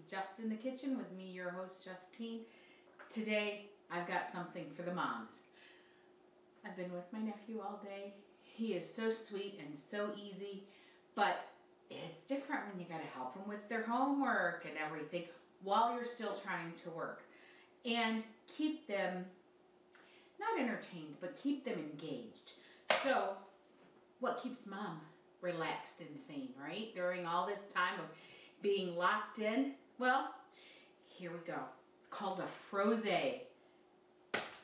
Just in the Kitchen with me, your host, Justine. Today, I've got something for the moms. I've been with my nephew all day. He is so sweet and so easy, but it's different when you gotta help them with their homework and everything while you're still trying to work. And keep them, not entertained, but keep them engaged. So, what keeps mom relaxed and sane, right? During all this time of being locked in? Well, here we go. It's called a Frose.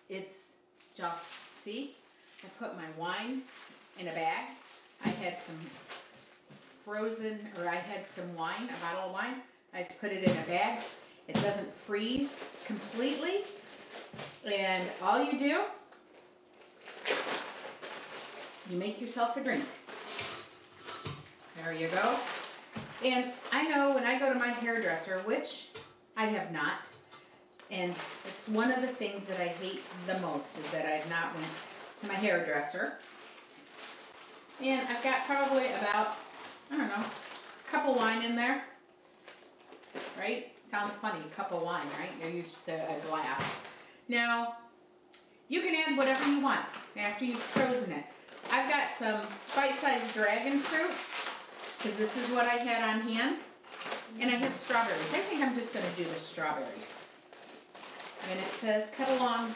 It's just, see? I put my wine in a bag. I had some some wine, a bottle of wine. I just put it in a bag. It doesn't freeze completely. And all you do, you make yourself a drink. There you go. And I know when I go to my hairdresser, which I have not, and it's one of the things that I hate the most is that I've not went to my hairdresser. And I've got probably about, I don't know, a cup of wine in there, right? Sounds funny, a cup of wine, right? You're used to a glass. Now, you can add whatever you want after you've frozen it. I've got some bite-sized dragon fruit, because this is what I had on hand. And I have strawberries. I think I'm just going to do the strawberries. And it says cut along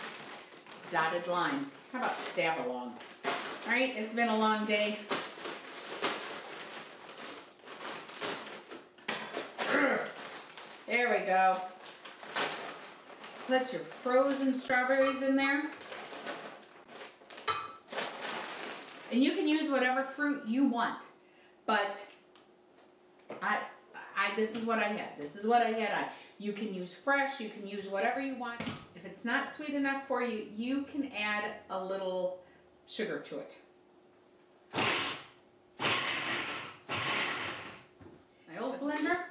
dotted line. How about stab along? All right, it's been a long day. There we go. Put your frozen strawberries in there. And you can use whatever fruit you want. But this is what I had. This is what I had. You can use fresh. You can use whatever you want. If it's not sweet enough for you, you can add a little sugar to it. My old blender.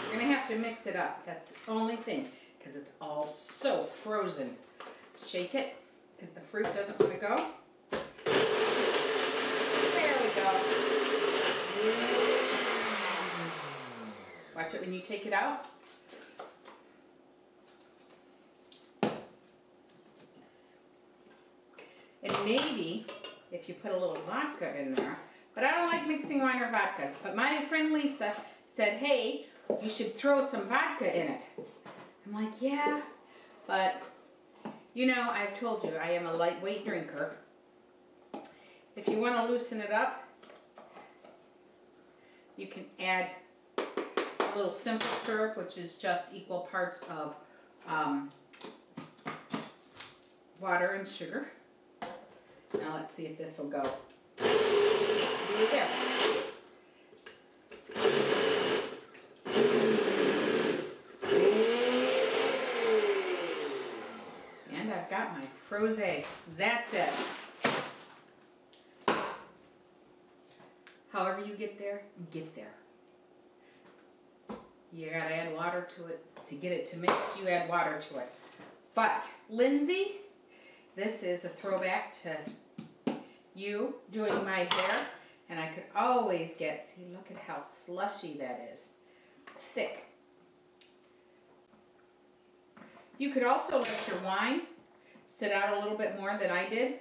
You're going to have to mix it up. That's the only thing, because it's all so frozen. Shake it, because the fruit doesn't want to go. There we go. Watch it when you take it out. And maybe if you put a little vodka in there, but I don't like mixing wine or vodka. But my friend Lisa said, hey, you should throw some vodka in it. I'm like, yeah, but you know, I've told you, I am a lightweight drinker. If you want to loosen it up, you can add a little simple syrup, which is just equal parts of water and sugar. Now let's see if this will go. There. And I've got my Frose. That's it. However you get there, get there. You gotta add water to it. To get it to mix, you add water to it. But, Lindsay, this is a throwback to you doing my hair. And I could always get, see, look at how slushy that is. Thick. You could also let your wine sit out a little bit more than I did.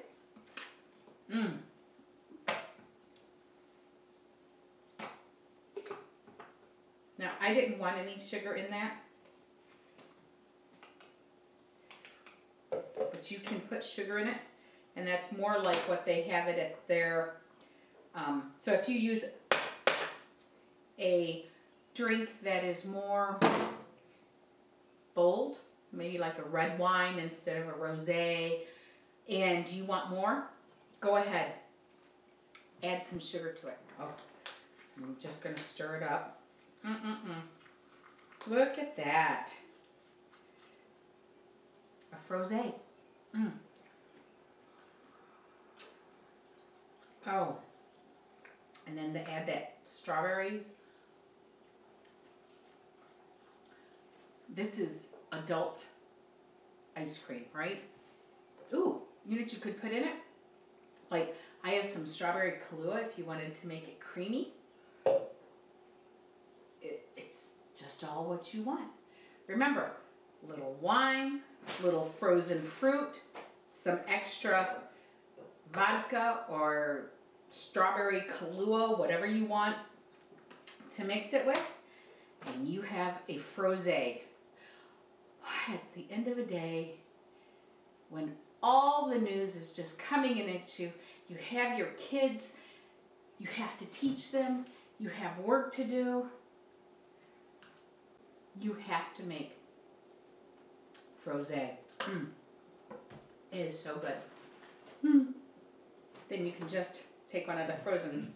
Now, I didn't want any sugar in that. But you can put sugar in it. And that's more like what they have it at their... so if you use a drink that is more bold, maybe like a red wine instead of a rosé, and you want more, go ahead. Add some sugar to it. Oh, I'm just going to stir it up. Look at that. A Frose. Oh. And then to add that strawberries. This is adult ice cream, right? Ooh, you know what you could put in it? Like, I have some strawberry Kahlua if you wanted to make it creamy. all what you want. Remember, little wine, little frozen fruit, some extra vodka or strawberry Kahlua, whatever you want to mix it with, and you have a Frose. At the end of the day, when all the news is just coming in at you, you have your kids, you have to teach them, you have work to do, you have to make Frose. It is so good. Then you can just take one of the frozen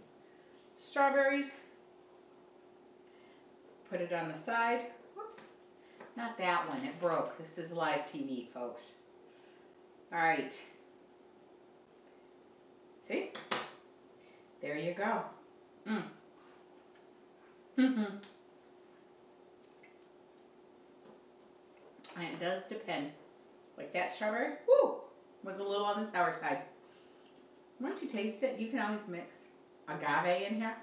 strawberries, put it on the side. Whoops, not that one, it broke. This is live TV, folks. All right. See? There you go. And it does depend. Like that strawberry, woo, was a little on the sour side. Once you taste it, you can always mix agave in here.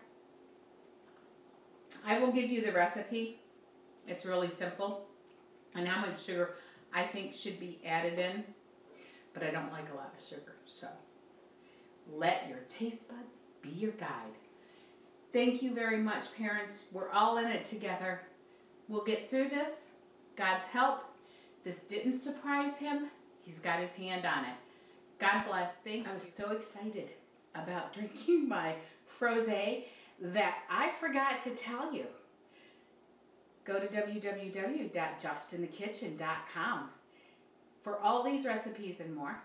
I will give you the recipe. It's really simple. And how much sugar I think should be added in. But I don't like a lot of sugar. So let your taste buds be your guide. Thank you very much, parents. We're all in it together. We'll get through this. God's help. This didn't surprise him. He's got his hand on it. God bless. Thank you. I was so excited about drinking my Frose that I forgot to tell you. Go to www.justinthekitchen.com for all these recipes and more.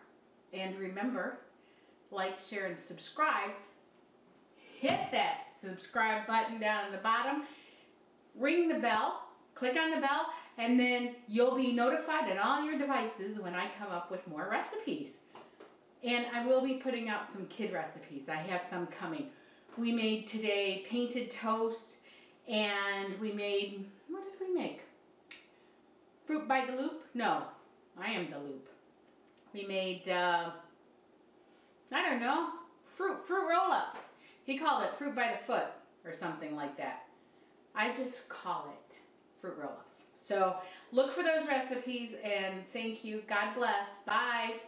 And remember, like, share, and subscribe. Hit that subscribe button down at the bottom. Ring the bell. Click on the bell, and then you'll be notified on all your devices when I come up with more recipes. And I will be putting out some kid recipes. I have some coming. We made today painted toast, and we made, what did we make? Fruit by the loop? No, I am the loop. We made, I don't know, fruit roll-ups. He called it fruit by the foot or something like that. I just call it fruit roll-ups. So look for those recipes, and thank you. God bless. Bye.